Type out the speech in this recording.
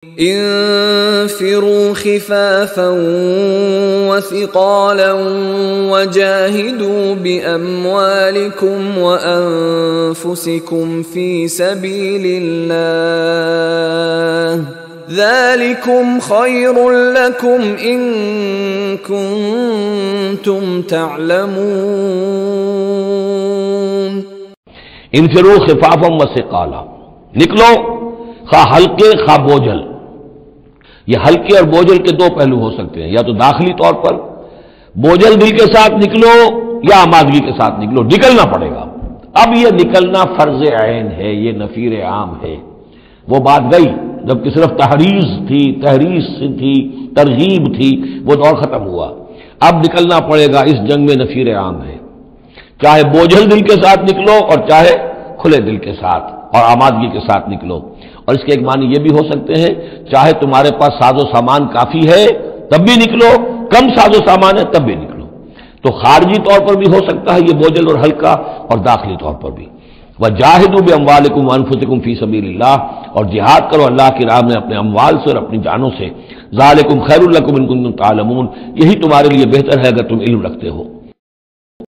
انفروا خفافا وثقالا وجاهدوا بأموالكم وأنفسكم في سبيل الله ذلكم خير لكم إن كنتم تعلمون انفروا خفافا وثقالا، نکلو خواہ ہلکے خواہ بوجھل۔ یہ ہلکے اور بوجھل کے دو پہلو ہو سکتے ہیں، یا تو داخلی طور پر بوجھل دل کے ساتھ نکلو یا آمادگی کے ساتھ نکلو، نکلنا پڑے گا۔ اب یہ نکلنا فرض عین ہے، یہ نفیر عام ہے۔ وہ بات گئی جب کہ صرف تحریض تھی، ترغیب تھی، وہ دور ختم ہوا۔ اب نکلنا پڑے گا، اس جنگ میں نفیر عام ہے، چاہے بوجھل دل کے ساتھ نکلو اور چاہے کھلے دل کے ساتھ اور آمادگی کے ساتھ نکلو۔ اور اس کے ایک معنی یہ بھی ہو سکتے ہیں، چاہے تمہارے پاس ساز و سامان کافی ہے تب بھی نکلو، کم ساز و سامان ہے تب بھی نکلو۔ تو خارجی طور پر بھی ہو سکتا ہے یہ بوجھل اور ہلکا، اور داخلی طور پر بھی۔ وَجَاهِدُوا بِأَمْوَالِكُمْ وَأَنفُسِكُمْ فِي سَبِيلِ اللَّهِ، اور جہاد کرو اللہ کی راہ میں اپنے اموال سے اور اپنی جانوں سے۔ ذَلِكُمْ خَيْرٌ لَكُمْ إِن كُنتُمْ تَعْلَمُونَ، یہی تمہارے لیے بہتر ہے اگر تم علم رکھتے ہو۔